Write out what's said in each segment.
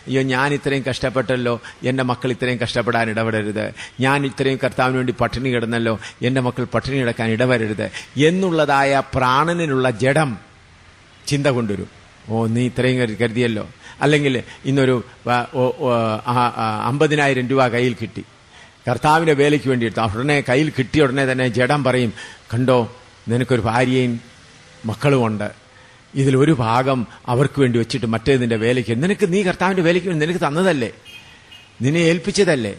അയ്യോ ഞാൻ ഇത്രയും കഷ്ടപ്പെട്ടല്ലോ, എൻ്റെ മക്കൾ ഇത്രയും കഷ്ടപ്പെടാൻ ഇടവരരുത്, ഞാൻ ഇത്രയും കർത്താവിന് വേണ്ടി പട്ടിണി കിടന്നല്ലോ, എൻ്റെ മക്കൾ പട്ടിണി കിടക്കാൻ ഇടവരരുത് എന്നുള്ളതായ പ്രാണനിലുള്ള ജഡം ചിന്ത കൊണ്ടുവരും. ഓ നീ ഇത്രയും കരുതിയല്ലോ, അല്ലെങ്കിൽ ഇന്നൊരു 50,000 രൂപ കയ്യിൽ കിട്ടി, കർത്താവിൻ്റെ വേലയ്ക്ക് വേണ്ടി എടുത്തു. ഉടനെ കയ്യിൽ കിട്ടിയ ഉടനെ തന്നെ ജഡം പറയും, കണ്ടോ നിനക്കൊരു ഭാര്യയും മക്കളുമുണ്ട്, ഇതിലൊരു ഭാഗം അവർക്ക് വേണ്ടി വെച്ചിട്ട് മറ്റേതിൻ്റെ വേലയ്ക്ക്, നീ കർത്താവിൻ്റെ വേലയ്ക്ക് വേണ്ടി നിനക്ക് തന്നതല്ലേ, നിന്നെ ഏൽപ്പിച്ചതല്ലേ,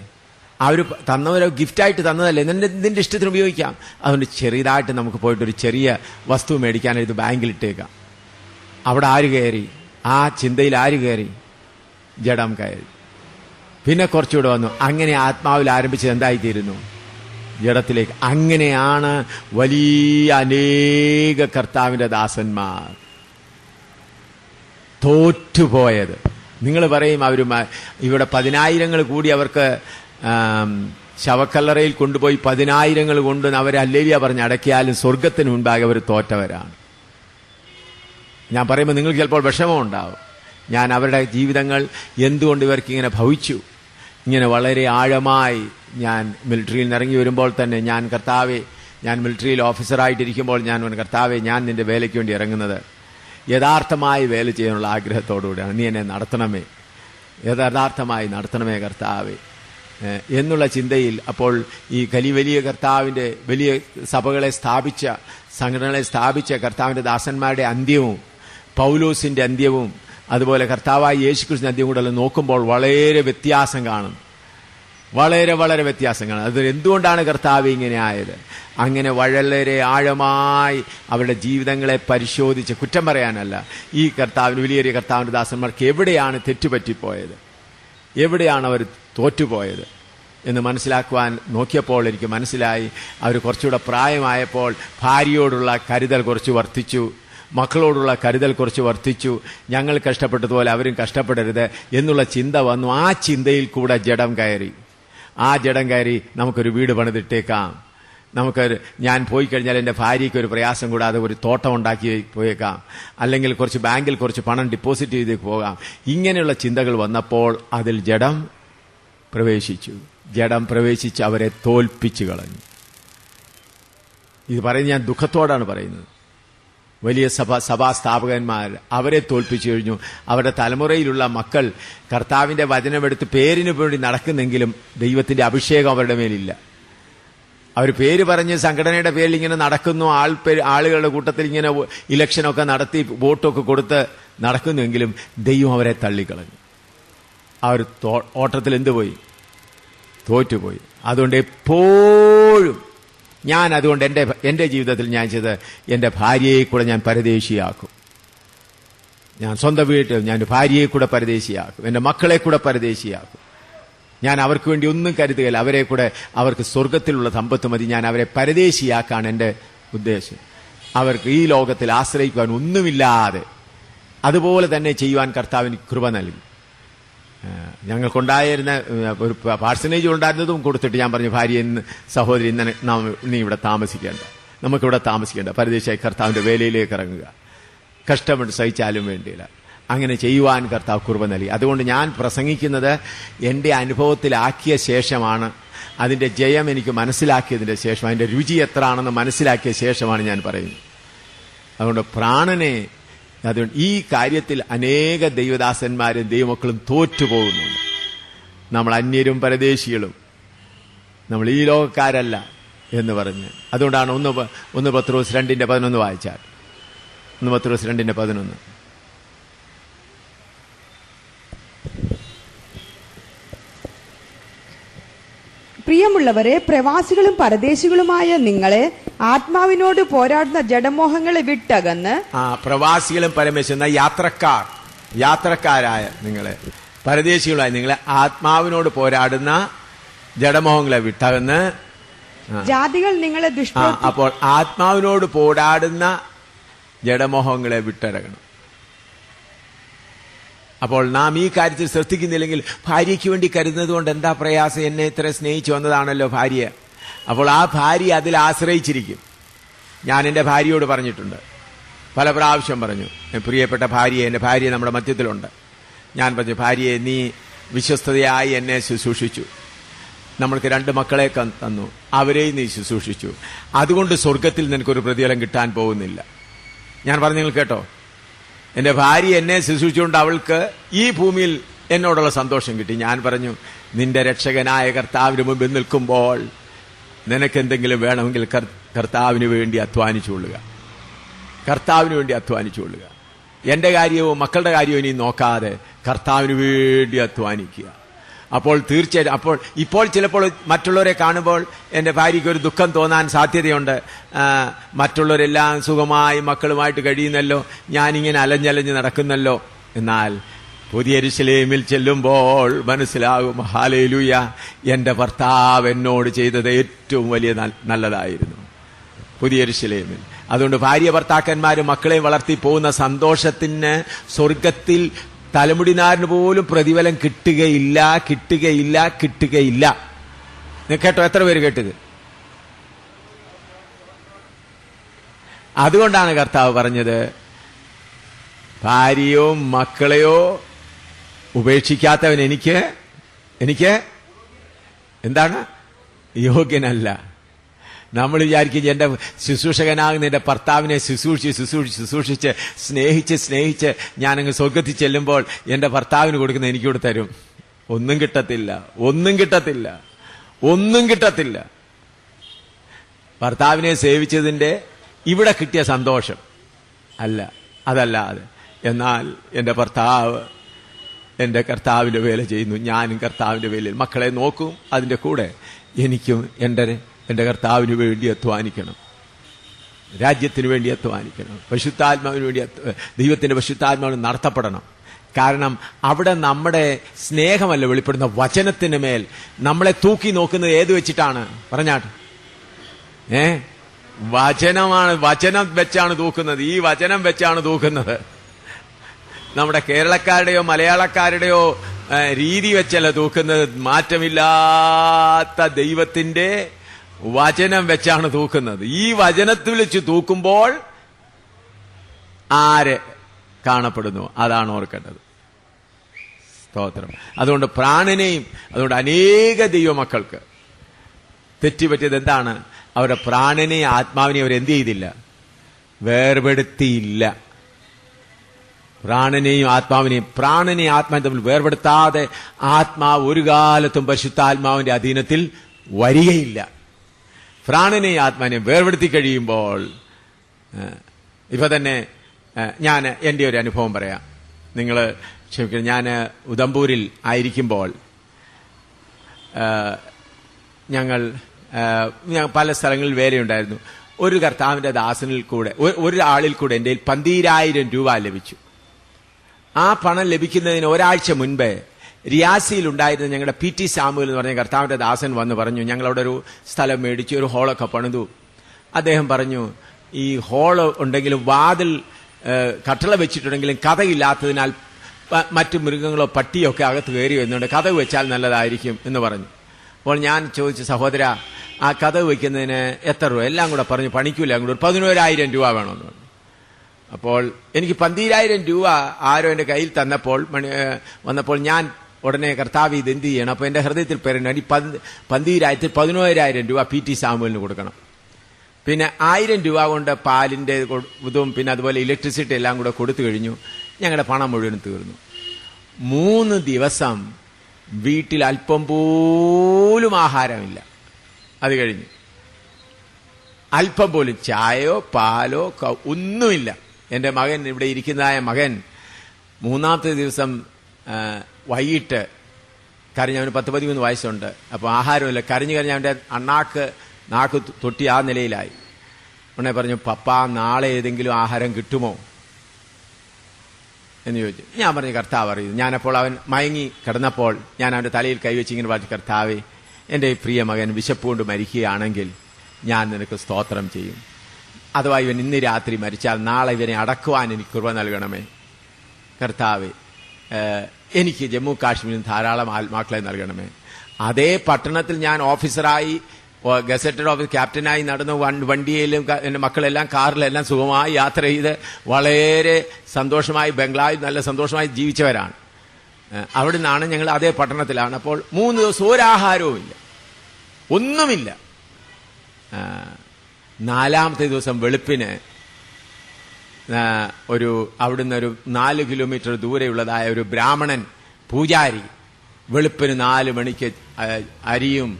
അവർ തന്നവരോ ഗിഫ്റ്റായിട്ട് തന്നതല്ലേ, നിന്റെ ഇഷ്ടത്തിന് ഉപയോഗിക്കാം. അതുകൊണ്ട് ചെറിയതായിട്ട് നമുക്ക് പോയിട്ടൊരു ചെറിയ വസ്തു മേടിക്കാനായിട്ട് ബാങ്കിൽ ഇട്ടേക്കാം. അവിടെ ആര് കയറി? ആ ചിന്തയിൽ ആര് കയറി? ജഡം കയറി. പിന്നെ കുറച്ചുകൂടെ വന്നു. അങ്ങനെ ആത്മാവിൽ ആരംഭിച്ചത് എന്തായിത്തീരുന്നു? ജഡത്തിലേക്ക്. അങ്ങനെയാണ് വലിയ അനേക കർത്താവിന്റെ ദാസന്മാർ തോറ്റുപോയത്. നിങ്ങൾ പറയും അവർ ഇവിടെ 10,000 കൂടി അവർക്ക് ശവക്കല്ലറയിൽ കൊണ്ടുപോയി 10,000 കൊണ്ട് അവർ ഹല്ലേലൂയ പറഞ്ഞ് അടക്കിയാലും സ്വർഗത്തിന് മുൻപാകെ അവർ തോറ്റവരാണ്. ഞാൻ പറയുമ്പോൾ നിങ്ങൾക്ക് ചിലപ്പോൾ വിഷമമുണ്ടാവും. ഞാൻ അവരുടെ ജീവിതങ്ങൾ എന്തുകൊണ്ട് ഇവർക്കിങ്ങനെ ഭവിച്ചു, ഇങ്ങനെ വളരെ ആഴമായി. ഞാൻ മിലിറ്ററിയിൽ നിന്ന് ഇറങ്ങി വരുമ്പോൾ തന്നെ ഞാൻ കർത്താവെ, ഞാൻ മിലിറ്ററിയിൽ ഓഫീസറായിട്ടിരിക്കുമ്പോൾ ഞാൻ കർത്താവെ, ഞാൻ നിന്റെ വേലയ്ക്ക് വേണ്ടി ഇറങ്ങുന്നത് യഥാർത്ഥമായി വേല ചെയ്യാനുള്ള ആഗ്രഹത്തോടുകൂടിയാണ്. നീ എന്നെ നടത്തണമേ, യഥാർത്ഥമായി നടത്തണമേ കർത്താവെ എന്നുള്ള ചിന്തയിൽ. അപ്പോൾ ഈ വലിയ കർത്താവിൻ്റെ വലിയ സഭകളെ സ്ഥാപിച്ച, സംഘടനകളെ സ്ഥാപിച്ച കർത്താവിൻ്റെ ദാസന്മാരുടെ അന്ത്യവും പൗലോസിന്റെ അന്ത്യവും അതുപോലെ കർത്താവായ യേശുക്രിസ്തുവിന്റെ അന്ത്യവും കൂടെ നോക്കുമ്പോൾ വളരെ വ്യത്യാസം കാണും. വളരെ വളരെ വ്യത്യാസം കാണും. അത് എന്തുകൊണ്ടാണ് കർത്താവ് ഇങ്ങനെ ആയത്? അങ്ങനെ വളരെ ആഴമായി അവരുടെ ജീവിതങ്ങളെ പരിശോധിച്ച്, കുറ്റം പറയാനല്ല, ഈ കർത്താവിന് വലിയ കർത്താവിന്റെ ദാസന്മാർക്ക് എവിടെയാണ് തെറ്റുപറ്റിപ്പോയത്, എവിടെയാണ് അവർ തോറ്റുപോയത് എന്ന് മനസ്സിലാക്കുവാൻ നോക്കിയപ്പോൾ എനിക്ക് മനസ്സിലായി, അവർ കുറച്ചുകൂടെ പ്രായമായപ്പോൾ ഭാര്യയോടുള്ള കരുതൽ കുറച്ച് വർദ്ധിച്ചു, മക്കളോടുള്ള കരുതൽ കുറച്ച് വർദ്ധിച്ചു. ഞങ്ങൾ കഷ്ടപ്പെട്ടതുപോലെ അവരും കഷ്ടപ്പെടരുത് എന്നുള്ള ചിന്ത വന്നു. ആ ചിന്തയിൽ കൂടെ ജഡം കയറി. ആ ജഡം കയറി നമുക്കൊരു വീട് പണിതിട്ടേക്കാം, ഞാൻ പോയി കഴിഞ്ഞാൽ എൻ്റെ ഭാര്യയ്ക്ക് ഒരു പ്രയാസം കൂടാതെ ഒരു തോട്ടം ഉണ്ടാക്കി പോയേക്കാം, അല്ലെങ്കിൽ കുറച്ച് ബാങ്കിൽ കുറച്ച് പണം ഡിപ്പോസിറ്റ് ചെയ്ത് പോകാം. ഇങ്ങനെയുള്ള ചിന്തകൾ വന്നപ്പോൾ അതിൽ ജഡം പ്രവേശിച്ചു. ജഡം പ്രവേശിച്ച് അവരെ തോൽപ്പിച്ചു കളഞ്ഞു. ഇത് പറയുന്നത് ഞാൻ ദുഃഖത്തോടാണ് പറയുന്നത്. വലിയ സഭാസ്ഥാപകന്മാർ അവരെ തോൽപ്പിച്ചു കഴിഞ്ഞു. അവരുടെ തലമുറയിലുള്ള മക്കൾ കർത്താവിന്റെ വചനമെടുത്ത് പേരിന് വേണ്ടി നടക്കുന്നെങ്കിലും ദൈവത്തിന്റെ അഭിഷേകം അവരുടെ മേലില്ല. അവർ പേര് പറഞ്ഞ് സംഘടനയുടെ പേരിൽ ഇങ്ങനെ നടക്കുന്നു, ആളുകളുടെ കൂട്ടത്തിൽ ഇങ്ങനെ ഇലക്ഷനൊക്കെ നടത്തി വോട്ടൊക്കെ കൊടുത്ത് നടക്കുന്നുവെങ്കിലും ദൈവം അവരെ തള്ളിക്കളഞ്ഞു. അവർ ഓട്ടത്തിൽ എന്തുപോയി? തോറ്റുപോയി. അതുകൊണ്ട് എപ്പോഴും അതുകൊണ്ട് എൻ്റെ ജീവിതത്തിൽ ഞാൻ ചെയ്ത് എൻ്റെ ഭാര്യയെ കൂടെ ഞാൻ പരദേശിയാക്കും. ഞാൻ സ്വന്തം വീട്ടിൽ ഞാൻ ഭാര്യയെ കൂടെ പരദേശിയാക്കും, എൻ്റെ മക്കളെ കൂടെ പരദേശിയാക്കും. ഞാൻ അവർക്ക് വേണ്ടി ഒന്നും കരുതുകയില്ല. അവരെ കൂടെ അവർക്ക് സ്വർഗത്തിലുള്ള സമ്പത്ത് മതി. ഞാൻ അവരെ പരദേശിയാക്കാണ് എൻ്റെ ഉദ്ദേശം. അവർക്ക് ഈ ലോകത്തിൽ ആശ്രയിക്കുവാൻ ഒന്നുമില്ലാതെ അതുപോലെ തന്നെ ചെയ്യുവാൻ കർത്താവിന് കൃപ നൽകി. ഞങ്ങൾക്കുണ്ടായിരുന്ന ഒരു പാർസനേജ് ഉണ്ടായിരുന്നതും കൊടുത്തിട്ട് ഞാൻ പറഞ്ഞു, ഭാര്യ സഹോദരി ഇന്ന് നീ ഇവിടെ താമസിക്കേണ്ട, നമുക്കിവിടെ താമസിക്കേണ്ട, പരദേശിയായി കർത്താവിന്റെ വേലയിലേക്ക് ഇറങ്ങുക, കഷ്ടപ്പെട്ട് സഹിച്ചാലും വേണ്ടിയില്ല. അങ്ങനെ ചെയ്യുവാൻ കർത്താവ് കൃപ നൽകി. അതുകൊണ്ട് ഞാൻ പ്രസംഗിക്കുന്നത് എൻ്റെ അനുഭവത്തിലാക്കിയ ശേഷമാണ്, അതിൻ്റെ ജയം എനിക്ക് മനസ്സിലാക്കിയതിൻ്റെ ശേഷം, അതിൻ്റെ രുചി എത്ര ആണെന്ന് മനസ്സിലാക്കിയ ശേഷമാണ് ഞാൻ പറയുന്നത്. അതുകൊണ്ട് പ്രാണനെ, അതുകൊണ്ട് ഈ കാര്യത്തിൽ അനേക ദൈവദാസന്മാരും ദൈവമക്കളും തോറ്റുപോകുന്നുണ്ട്. നമ്മൾ അന്യരും പരദേശികളും, നമ്മൾ ഈ ലോകക്കാരല്ല എന്ന് പറഞ്ഞ്. അതുകൊണ്ടാണ് 1 പത്രോസ് 2:11 വായിച്ചാൽ, 1 പത്രോസ് 2:11. പ്രിയമുള്ളവരെ, പ്രവാസികളും പരദേശികളുമായ നിങ്ങളെ ആത്മാവിനോട് പോരാടുന്ന ജഡമോഹങ്ങളെ വിട്ടകന്ന്. പ്രവാസികളും പരമേശ്വര യാത്രക്കാരായ നിങ്ങളെ, പരദേശികളായ നിങ്ങളെ ആത്മാവിനോട് പോരാടുന്ന ജഡമോഹങ്ങളെ വിട്ടകന്ന്. ജാതികൾ നിങ്ങളെ അപ്പോൾ ആത്മാവിനോട് പോരാടുന്ന ജഡമോഹങ്ങളെ വിട്ടിറങ്ങണം. അപ്പോൾ നാം ഈ കാര്യത്തിൽ ശ്രദ്ധിക്കുന്നില്ലെങ്കിൽ, ഭാര്യയ്ക്ക് വേണ്ടി കരുതുന്നത് കൊണ്ട് എന്താ പ്രയാസം? എന്നെ ഇത്ര സ്നേഹിച്ചു വന്നതാണല്ലോ ഭാര്യ. അപ്പോൾ ആ ഭാര്യ അതിൽ ആശ്രയിച്ചിരിക്കും. ഞാൻ എൻ്റെ ഭാര്യയോട് പറഞ്ഞിട്ടുണ്ട്, പല പ്രാവശ്യം പറഞ്ഞു, പ്രിയപ്പെട്ട ഭാര്യ, എൻ്റെ ഭാര്യ നമ്മുടെ മധ്യത്തിലുണ്ട്, ഞാൻ പറഞ്ഞു, ഭാര്യയെ നീ വിശ്വസ്തയായി എന്നെ ശുശ്രൂഷിച്ചു, നമ്മൾക്ക് 2 മക്കളെ തന്നു, അവരെയും നീ ശുശ്രൂഷിച്ചു, അതുകൊണ്ട് സ്വർഗത്തിൽ നിനക്കൊരു പ്രതിഫലം കിട്ടാൻ പോകുന്നില്ല. ഞാൻ പറഞ്ഞു, നിങ്ങൾ കേട്ടോ, എന്റെ ഭാര്യ എന്നെ ശുശ്രൂഷിച്ചുകൊണ്ട് അവൾക്ക് ഈ ഭൂമിയിൽ എന്നോടുള്ള സന്തോഷം കിട്ടി. ഞാൻ പറഞ്ഞു, നിന്റെ രക്ഷകനായ കർത്താവിന് മുമ്പിൽ നിൽക്കുമ്പോൾ നിനക്കെന്തെങ്കിലും വേണമെങ്കിൽ കർത്താവിന് വേണ്ടി അധ്വാനിച്ചുകൊള്ളുക, കർത്താവിന് വേണ്ടി അധ്വാനിച്ചുകൊള്ളുക. എന്റെ കാര്യവും മക്കളുടെ കാര്യവും ഇനി നോക്കാതെ കർത്താവിന് വേണ്ടി അധ്വാനിക്കുക. അപ്പോൾ തീർച്ചയായിട്ടും ഇപ്പോൾ ചിലപ്പോൾ മറ്റുള്ളവരെ കാണുമ്പോൾ എൻ്റെ ഭാര്യയ്ക്ക് ഒരു ദുഃഖം തോന്നാൻ സാധ്യതയുണ്ട്. മറ്റുള്ളവരെല്ലാം സുഖമായി മക്കളുമായിട്ട് കഴിയുന്നല്ലോ, ഞാനിങ്ങനെ അലഞ്ഞലഞ്ഞ് നടക്കുന്നല്ലോ. എന്നാൽ പുതിയ യെരൂശലേമിൽ ചെല്ലുമ്പോൾ മനസ്സിലാകും, ഹല്ലേലൂയ, എൻ്റെ ഭർത്താവ് എന്നോട് ചെയ്തത് ഏറ്റവും വലിയ നല്ലതായിരുന്നു പുതിയ യെരൂശലേമിൽ. അതുകൊണ്ട് ഭാര്യ ഭർത്താക്കന്മാരും മക്കളെ വളർത്തി പോകുന്ന സന്തോഷത്തിന് സ്വർഗത്തിൽ തലമുടിനാരിന് പോലും പ്രതിഫലം കിട്ടുകയില്ല. കേട്ടോ? എത്ര പേര് കേട്ടത്? അതുകൊണ്ടാണ് കർത്താവ് പറഞ്ഞത്, ഭാര്യയോ മക്കളെയോ ഉപേക്ഷിക്കാത്തവൻ എനിക്ക് എന്താണ് യോഗ്യനല്ല. നമ്മൾ വിചാരിക്കും, എന്റെ ശുശ്രൂഷകനാകുന്ന എന്റെ ഭർത്താവിനെ ശുശ്രൂഷിച്ച് സ്നേഹിച്ച് ഞാനങ്ങ് സ്വർഗത്തിൽ ചെല്ലുമ്പോൾ എന്റെ ഭർത്താവിന് കൊടുക്കുന്ന എനിക്കൂടെ തരും. ഒന്നും കിട്ടത്തില്ല. ഭർത്താവിനെ സേവിച്ചതിന്റെ ഇവിടെ കിട്ടിയ സന്തോഷം അതല്ലാതെ. എന്നാൽ എന്റെ ഭർത്താവ് എന്റെ കർത്താവിന്റെ വേല ചെയ്യുന്നു, ഞാനും കർത്താവിന്റെ വേലയിൽ മക്കളെ നോക്കും. അതിന്റെ കൂടെ എനിക്കും എന്റെ കർത്താവിന് വേണ്ടി അധ്വാനിക്കണം, രാജ്യത്തിന് വേണ്ടി അധ്വാനിക്കണം, പരിശുദ്ധാത്മാവിന് വേണ്ടി ദൈവത്തിന്റെ പരിശുദ്ധാത്മാവിന് നടത്തപ്പെടണം. കാരണം അവിടെ നമ്മുടെ സ്നേഹമല്ല വെളിപ്പെടുന്ന, വചനത്തിന് മേൽ നമ്മളെ തൂക്കി നോക്കുന്നത് ഏത് വെച്ചിട്ടാണ് പറഞ്ഞാട്ട്? വചനം വെച്ചാണ് തൂക്കുന്നത്. ഈ വചനം വെച്ചാണ് തൂക്കുന്നത്. നമ്മുടെ കേരളക്കാരുടെയോ മലയാളക്കാരുടെയോ രീതി വെച്ചല്ല തൂക്കുന്നത്. മാറ്റമില്ലാത്ത ദൈവത്തിന്റെ വചനം വെച്ചാണ് തൂക്കുന്നത്. ഈ വചനത്തിൽ വെച്ച് തൂക്കുമ്പോൾ ആര് കാണപ്പെടുന്നു അതാണ് ഓർക്കേണ്ടത്. സ്തോത്രം. അതുകൊണ്ട് അതുകൊണ്ട് അനേക ദൈവമക്കൾക്ക് തെറ്റുപറ്റിയത് എന്താണ്? അവരുടെ പ്രാണനെയും ആത്മാവിനെയും അവരെന്ത് ചെയ്തില്ല? വേർപെടുത്തിയില്ല. പ്രാണനെയും ആത്മാവിനെ തമ്മിൽ വേർപെടുത്താതെ ആത്മാവ് ഒരു കാലത്തും പരിശുദ്ധാത്മാവിന്റെ അധീനത്തിൽ വരികയില്ല. പ്രാണനെയും ആത്മാവിനെയും വേർപെടുത്തി കഴിയുമ്പോൾ, ഇപ്പൊ തന്നെ ഞാൻ എൻ്റെ ഒരു അനുഭവം പറയാം. നിങ്ങൾ ക്ഷമിക്കണം. ഞാൻ ഉദംപൂരിൽ ആയിരിക്കുമ്പോൾ ഞങ്ങൾ പല സ്ഥലങ്ങളിൽ വേലയുണ്ടായിരുന്നു. ഒരു കർത്താവിന്റെ ദാസനിൽ കൂടെ ഒരാളിൽ കൂടെ എൻ്റെ 12,000 രൂപ ലഭിച്ചു. ആ പണം ലഭിക്കുന്നതിന് ഒരാഴ്ച മുൻപേ റിയാസിയിൽ ഉണ്ടായിരുന്ന ഞങ്ങളുടെ PT സാമുവൽ എന്ന് പറഞ്ഞ കർത്താവിന്റെ ദാസൻ വന്ന് പറഞ്ഞു, ഞങ്ങളവിടെ ഒരു സ്ഥലം മേടിച്ചു, ഒരു ഹോളൊക്കെ പണിതു. അദ്ദേഹം പറഞ്ഞു, ഈ ഹോള് ഉണ്ടെങ്കിലും വാതിൽ കട്ടള വെച്ചിട്ടുണ്ടെങ്കിലും കഥയില്ലാത്തതിനാൽ മറ്റു മൃഗങ്ങളോ പട്ടിയോ ഒക്കെ അകത്ത് കയറി വരുന്നുണ്ട്, കഥവ് വെച്ചാൽ നല്ലതായിരിക്കും എന്ന് പറഞ്ഞു. അപ്പോൾ ഞാൻ ചോദിച്ചു, സഹോദര, ആ കഥവ് വയ്ക്കുന്നതിന് എത്ര രൂപ? എല്ലാം കൂടെ പറഞ്ഞു, പണിക്കൂല കൂടെ 11,000 രൂപ വേണമെന്ന് പറഞ്ഞു. അപ്പോൾ എനിക്ക് 12,000 രൂപ ആരോ എൻ്റെ കയ്യിൽ വന്നപ്പോൾ ഞാൻ ഉടനെ കർത്താവ് ഇത് എന്ത് ചെയ്യണം? അപ്പോൾ എൻ്റെ ഹൃദയത്തിൽ പറയുന്നത്, ഈ 11,000 രൂപ PT സാമുവലിന് കൊടുക്കണം. പിന്നെ 1000 രൂപ കൊണ്ട് പാലിന്റെ ഇതും പിന്നെ അതുപോലെ ഇലക്ട്രിസിറ്റി എല്ലാം കൂടെ കൊടുത്തു കഴിഞ്ഞു. ഞങ്ങളുടെ പണം മുഴുവൻ തീർന്നു. 3 ദിവസം വീട്ടിൽ അല്പം പോലും ആഹാരമില്ല. അത് കഴിഞ്ഞു അല്പം പോലും ചായയോ പാലോ ഒന്നുമില്ല. എൻ്റെ മകൻ, ഇവിടെ ഇരിക്കുന്നതായ മകൻ, 3-ാമത്തെ ദിവസം വൈകിട്ട് കരഞ്ഞ്, അവന് 10-13 വയസ്സുണ്ട്. അപ്പോൾ ആഹാരമില്ല. കരഞ്ഞ് അവൻ്റെ നാക്ക് തൊട്ടി ആ നിലയിലായി. ഉടനെ പറഞ്ഞു, പപ്പ നാളെ ഏതെങ്കിലും ആഹാരം കിട്ടുമോ എന്ന് ചോദിച്ചു. ഞാൻ പറഞ്ഞു, കർത്താവ് അറിയുന്നു. ഞാനപ്പോൾ അവൻ മയങ്ങി കിടന്നപ്പോൾ ഞാൻ അവൻ്റെ തലയിൽ കൈവച്ച് ഇങ്ങനെ പറഞ്ഞു, കർത്താവേ, എൻ്റെ പ്രിയ മകൻ വിശപ്പുകൊണ്ട് മരിക്കുകയാണെങ്കിൽ ഞാൻ നിനക്ക് സ്തോത്രം ചെയ്യും. അഥവാ ഇവൻ ഇന്ന് രാത്രി മരിച്ചാൽ നാളെ ഇവനെ അടക്കുവാൻ എനിക്ക് കൃപ നൽകണമേ കർത്താവേ. എനിക്ക് ജമ്മു കാശ്മീരിൽ ധാരാളം ആത്മാക്കളെ നൽകണമേ. അതേ പട്ടണത്തിൽ ഞാൻ ഓഫീസറായി, ഗസറ്റഡ് ഓഫീസ് ക്യാപ്റ്റനായി നടന്നു വണ്ടിയിലും എൻ്റെ മക്കളെല്ലാം കാറിലെല്ലാം സുഖമായി യാത്ര ചെയ്ത് വളരെ സന്തോഷമായി ബംഗ്ലാവിൽ നല്ല സന്തോഷമായി ജീവിച്ചവരാണ്. അവിടെ നിന്നാണ് ഞങ്ങൾ അതേ പട്ടണത്തിലാണ്. അപ്പോൾ 3 ദിവസം ഒരാഹാരവും ഇല്ല, ഒന്നുമില്ല. 4-ാമത്തെ ദിവസം വെളുപ്പിന് അവിടുന്ന് ഒരു 4 കിലോമീറ്റർ ദൂരെയുള്ളതായ ഒരു ബ്രാഹ്മണൻ പൂജാരി വെളുപ്പിന് 4 മണിക്ക് അരിയും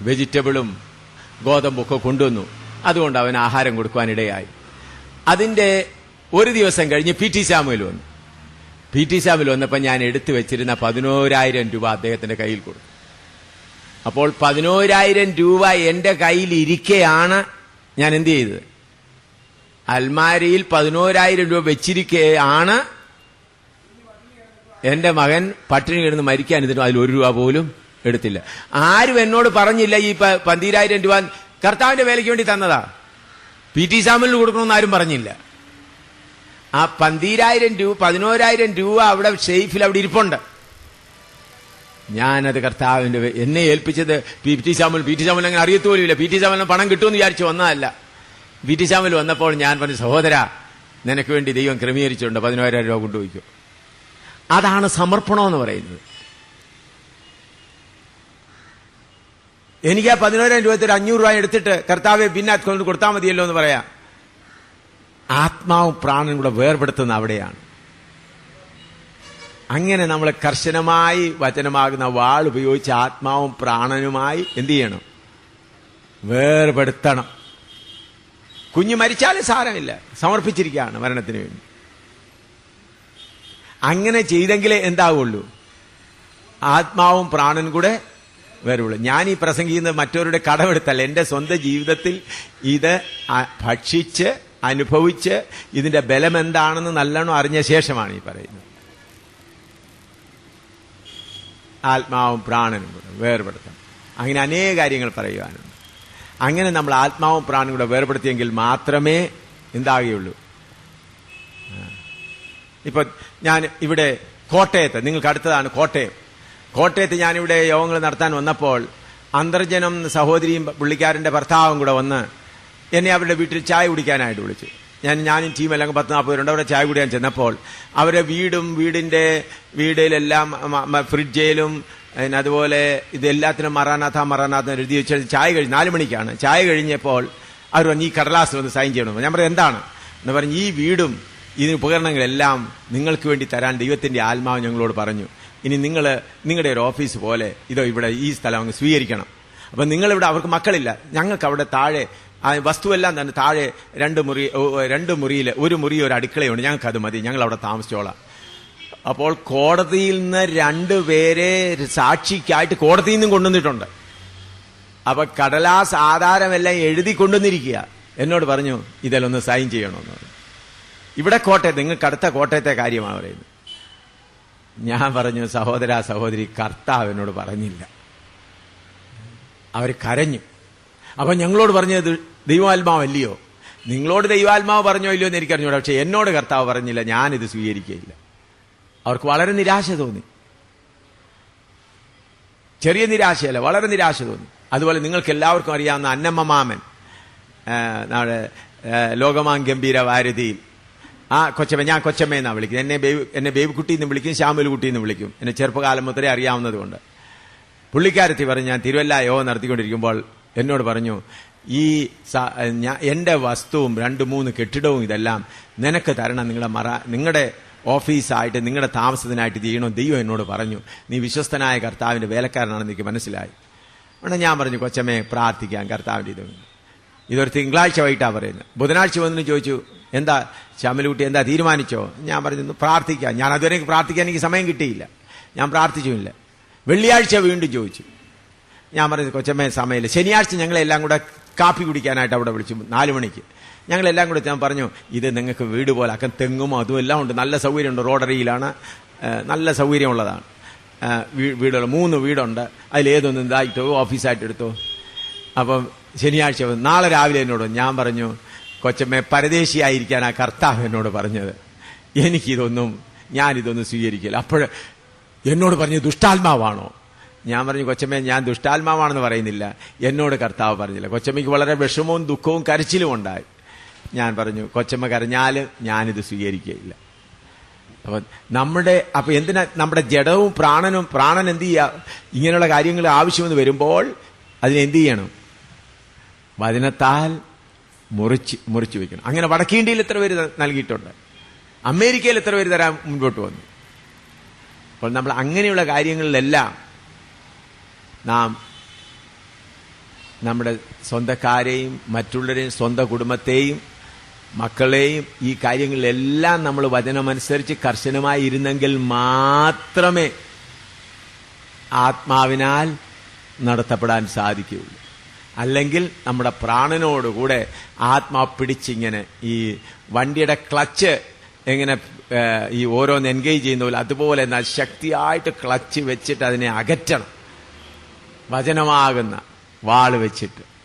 വെജിറ്റബിളും ഗോതമ്പൊക്കെ കൊണ്ടുവന്നു. അതുകൊണ്ട് അവൻ ആഹാരം കൊടുക്കുവാനിടയായി. അതിന്റെ ഒരു ദിവസം കഴിഞ്ഞ് പി ടി സാമുവേൽ വന്നു. പി ടി സാമുവേൽ വന്നപ്പോൾ ഞാൻ എടുത്തു വെച്ചിരുന്ന 11,000 രൂപ അദ്ദേഹത്തിന്റെ കയ്യിൽ കൊടുത്തു. അപ്പോൾ 11,000 രൂപ എന്റെ കയ്യിൽ ഇരിക്കെയാണ് ഞാൻ എന്ത് ചെയ്തത്? അൽമാരിയിൽ 11,000 രൂപ വെച്ചിരിക്കെയാണ് എന്റെ മകൻ പട്ടിണി കിടന്ന് മരിക്കാൻ ഇതിനും അതിൽ 1 രൂപ പോലും എടുത്തില്ല. ആരും എന്നോട് പറഞ്ഞില്ല ഈ 12,000 രൂപ കർത്താവിന്റെ വേലയ്ക്ക് വേണ്ടി തന്നതാ, പി ടി സാമുവേലിന് കൊടുക്കണമെന്ന് ആരും പറഞ്ഞില്ല. ആ 11,000 രൂപ അവിടെ ഷെയ്ഫിൽ അവിടെ ഇരിപ്പുണ്ട്. ഞാനത് കർത്താവിന്റെ എന്നെ ഏൽപ്പിച്ചത് പി ടി സാമുവേൽ അങ്ങനെ അറിയത്തുപോലുമില്ല. പി ടി സാമുവേലിന് പണം കിട്ടുമെന്ന് വിചാരിച്ചു വന്നതല്ല. പി ടി സാമുവേൽ വന്നപ്പോൾ ഞാൻ പറഞ്ഞു, സഹോദര, നിനക്ക് വേണ്ടി ദൈവം ക്രമീകരിച്ചിട്ടുണ്ട്, 11,000 രൂപ കൊണ്ടുപോയിക്കോ. അതാണ് സമർപ്പണമെന്ന് പറയുന്നത്. എനിക്ക് ആ 11,000 രൂപ 500 രൂപ എടുത്തിട്ട് കർത്താവെ പിന്നെ കൊണ്ട് കൊടുത്താൽ മതിയല്ലോ എന്ന് പറയാം. ആത്മാവും പ്രാണനും കൂടെ വേർപെടുത്തുന്ന അവിടെയാണ്. അങ്ങനെ നമ്മൾ കർശനമായി വചനമാകുന്ന വാൾ ഉപയോഗിച്ച് ആത്മാവും പ്രാണനുമായി എന്ത് ചെയ്യണം? വേർപെടുത്തണം. കുഞ്ഞ് മരിച്ചാലും സാരമില്ല, സമർപ്പിച്ചിരിക്കുകയാണ് മരണത്തിന് വേണ്ടി. അങ്ങനെ ചെയ്തെങ്കിലേ എന്താവുള്ളൂ? ആത്മാവും പ്രാണനും കൂടെ വേറുള്ളൂ. ഞാൻ ഈ പ്രസംഗിക്കുന്നത് മറ്റവരുടെ കടമെടുത്തല്ല, എന്റെ സ്വന്തം ജീവിതത്തിൽ ഇത് ഭക്ഷിച്ച് അനുഭവിച്ച് ഇതിന്റെ ബലം എന്താണെന്ന് നല്ലോണം അറിഞ്ഞ ശേഷമാണ് ഈ പറയുന്നത്. ആത്മാവും പ്രാണനും കൂടെ വേർപെടുത്തണം. അങ്ങനെ അനേക കാര്യങ്ങൾ പറയുവാനുണ്ട്. അങ്ങനെ നമ്മൾ ആത്മാവും പ്രാണനും കൂടെ വേർപെടുത്തിയെങ്കിൽ മാത്രമേ എന്താകുകയുള്ളൂ. ഇപ്പൊ ഞാൻ ഇവിടെ കോട്ടയത്ത്, നിങ്ങൾക്ക് അടുത്തതാണ് കോട്ടയത്ത് ഞാനിവിടെ യോഗങ്ങൾ നടത്താൻ വന്നപ്പോൾ അന്തർജനം സഹോദരിയും പുള്ളിക്കാരന്റെ ഭർത്താവും കൂടെ വന്ന് എന്നെ അവരുടെ വീട്ടിൽ ചായ കുടിക്കാനായിട്ട് വിളിച്ചു. ഞാനും ടീമെല്ലാം 10-40 പേരുണ്ട്. അവിടെ ചായ കുടിക്കാൻ ചെന്നപ്പോൾ അവരെ വീടിലെല്ലാം ഫ്രിഡ്ജയിലും അതുപോലെ ഇതെല്ലാത്തിനും മറാനാഥ എഴുതി വെച്ച് ചായ കഴിഞ്ഞ് 4 മണിക്കാണ് ചായ കഴിഞ്ഞപ്പോൾ അവർ പറഞ്ഞു, ഈ കടലാസിൽ ഒന്ന് സൈൻ ചെയ്യണമെന്ന്. ഞാൻ പറഞ്ഞു, എന്താണ് എന്ന് പറഞ്ഞു. ഈ വീടും ഇതിന് ഉപകരണങ്ങളെല്ലാം നിങ്ങൾക്ക് വേണ്ടി തരാൻ ദൈവത്തിന്റെ ആത്മാവ് ഞങ്ങളോട് പറഞ്ഞു. ഇനി നിങ്ങളുടെ ഒരു ഓഫീസ് പോലെ ഇതോ ഇവിടെ ഈ സ്ഥലം അങ്ങ് സ്വീകരിക്കണം. അപ്പൊ നിങ്ങളിവിടെ, അവർക്ക് മക്കളില്ല, ഞങ്ങൾക്ക് അവിടെ താഴെ വസ്തുവെല്ലാം തന്നെ താഴെ 2 മുറിയിൽ ഒരു മുറി ഒരു അടുക്കളയുണ്ട്, ഞങ്ങൾക്ക് അത് മതി, ഞങ്ങൾ അവിടെ താമസിച്ചോളാം. അപ്പോൾ കോടതിയിൽ നിന്ന് 2 പേരെ സാക്ഷിക്കായിട്ട് കോടതിയിൽ നിന്നും കൊണ്ടുവന്നിട്ടുണ്ട്. അപ്പൊ കടലാസ് ആധാരമെല്ലാം എഴുതി കൊണ്ടുവന്നിരിക്കുക. എന്നോട് പറഞ്ഞു, ഇതിലൊന്ന് സൈൻ ചെയ്യണമെന്ന് പറഞ്ഞു. ഇവിടെ കോട്ടയത്ത്, നിങ്ങൾക്ക് അടുത്ത കോട്ടയത്തെ കാര്യമാണ് പറയുന്നത്. ഞാൻ പറഞ്ഞു, സഹോദരി, കർത്താവ് എന്നോട് പറഞ്ഞില്ല. അവർ കരഞ്ഞു. അപ്പൊ ഞങ്ങളോട് പറഞ്ഞത് ദൈവാത്മാവല്ലയോ? നിങ്ങളോട് ദൈവാത്മാവ് പറഞ്ഞോ ഇല്ലയോ എന്ന് എനിക്കറിഞ്ഞൂടാ, പക്ഷെ എന്നോട് കർത്താവ് പറഞ്ഞില്ല, ഞാനിത് സ്വീകരിക്കുകയില്ല. അവർക്ക് വളരെ നിരാശ തോന്നി. ചെറിയ നിരാശയല്ല, വളരെ നിരാശ തോന്നി. അതുപോലെ നിങ്ങൾക്ക് എല്ലാവർക്കും അറിയാവുന്ന അന്നമ്മ മാമൻ, നമ്മുടെ ലോകമാം ഗംഭീര വാരതിയിൽ കൊച്ചമ്മ, ഞാൻ കൊച്ചമ്മ എന്നാണ് വിളിക്കുന്നത്. എന്നെ ബേബിക്കുട്ടി എന്ന് വിളിക്കും, ശ്യാമലുകുട്ടി എന്ന് വിളിക്കും. എന്നെ ചെറുപ്പകാലം മുതലേ അറിയാവുന്നത് കൊണ്ട്. പുള്ളിക്കാരത്തി പറഞ്ഞു, ഞാൻ തിരുവല്ല യോഗം നടത്തിക്കൊണ്ടിരിക്കുമ്പോൾ എന്നോട് പറഞ്ഞു, എന്റെ വസ്തുവും 2-3 കെട്ടിടവും ഇതെല്ലാം നിനക്ക് തരണം, നിങ്ങളുടെ ഓഫീസായിട്ട് നിങ്ങളുടെ താമസത്തിനായിട്ട് ചെയ്യണം, ദൈവം എന്നോട് പറഞ്ഞു. നീ വിശ്വസ്തനായ കർത്താവിന്റെ വേലക്കാരനാണെന്ന് എനിക്ക് മനസ്സിലായി. അതുകൊണ്ട് ഞാൻ പറഞ്ഞു, കൊച്ചമ്മയെ പ്രാർത്ഥിക്കാം കർത്താവിന്റെ ഇതൊരു തിങ്കളാഴ്ച വൈകിട്ടാണ് പറയുന്നത്. ബുധനാഴ്ച വന്നു ചോദിച്ചു, എന്താ ശ്യാമലുകുട്ടി, എന്താ തീരുമാനിച്ചോ? ഞാൻ പറഞ്ഞു, പ്രാർത്ഥിക്കാം. ഞാൻ അതുവരെ പ്രാർത്ഥിക്കാൻ എനിക്ക് സമയം കിട്ടിയില്ല, ഞാൻ പ്രാർത്ഥിച്ചുമില്ല. വെള്ളിയാഴ്ച വീണ്ടും ചോദിച്ചു. ഞാൻ പറഞ്ഞു, കൊച്ചമ്മയെ സമയമില്ല. ശനിയാഴ്ച ഞങ്ങളെല്ലാം കൂടെ കാപ്പി കുടിക്കാനായിട്ട് അവിടെ വിളിച്ചു 4 മണിക്ക്. ഞങ്ങളെല്ലാം കൂടെ ഞാൻ പറഞ്ഞു, ഇത് നിങ്ങൾക്ക് വീട് പോലെ ആക്കാൻ, തെങ്ങും അതും എല്ലാം ഉണ്ട്, നല്ല സൗകര്യമുണ്ട്, റോഡറിയിലാണ്, നല്ല സൗകര്യമുള്ളതാണ്. വീടുകൾ 3 വീടുണ്ട്, അതിലേതൊന്നും ഇതായിട്ടോ ഓഫീസായിട്ട് എടുത്തോ. അപ്പം ശനിയാഴ്ച നാളെ രാവിലെ എന്നോട് ഞാൻ പറഞ്ഞു, കൊച്ചമ്മയെ പരദേശിയായിരിക്കാൻ ആ കർത്താവ് എന്നോട് പറഞ്ഞത്, ഞാനിതൊന്നും സ്വീകരിക്കില്ല. അപ്പോൾ എന്നോട് പറഞ്ഞു, ദുഷ്ടാത്മാവാണോ? ഞാൻ പറഞ്ഞു, കൊച്ചമ്മയെ ഞാൻ ദുഷ്ടാത്മാവാണെന്ന് പറയുന്നില്ല, എന്നോട് കർത്താവ് പറഞ്ഞില്ല. കൊച്ചമ്മയ്ക്ക് വളരെ വിഷമവും ദുഃഖവും കരച്ചിലും ഉണ്ടായി. ഞാൻ പറഞ്ഞു, കൊച്ചമ്മ കരഞ്ഞാൽ ഞാനിത് സ്വീകരിക്കുകയില്ല. അപ്പൊ എന്തിനാ നമ്മുടെ ജഡവും പ്രാണൻ എന്ത് ചെയ്യുക? ഇങ്ങനെയുള്ള കാര്യങ്ങൾ ആവശ്യമെന്ന് വരുമ്പോൾ അതിനെന്ത് ചെയ്യണം? വചനത്താൽ മുറിച്ചു വെക്കണം. അങ്ങനെ വടക്കേ ഇന്ത്യയിൽ എത്ര പേര് നൽകിയിട്ടുണ്ട്? അമേരിക്കയിൽ എത്ര പേര് തരാൻ മുൻപോട്ട് വന്നു? അപ്പോൾ നമ്മൾ അങ്ങനെയുള്ള കാര്യങ്ങളിലെല്ലാം നാം നമ്മുടെ സ്വന്തക്കാരെയും മറ്റുള്ളവരെയും സ്വന്തം കുടുംബത്തെയും മക്കളെയും ഈ കാര്യങ്ങളിലെല്ലാം നമ്മൾ വചനമനുസരിച്ച് കർശനമായി ഇരുന്നെങ്കിൽ മാത്രമേ ആത്മാവിനാൽ നടത്തപ്പെടാൻ സാധിക്കുകയുള്ളൂ. അല്ലെങ്കിൽ നമ്മുടെ പ്രാണനോടുകൂടെ ആത്മാവ് പിടിച്ചിങ്ങനെ ഈ വണ്ടിയുടെ ക്ലച്ച് എങ്ങനെ ഈ ഓരോന്ന് എൻഗേജ് ചെയ്യുന്ന പോലെ അതുപോലെ എന്നാൽ ശക്തിയായിട്ട് ക്ലച്ച് വെച്ചിട്ട് അതിനെ അകറ്റണം. വചനമാകുന്ന വാള് വെച്ചിട്ട്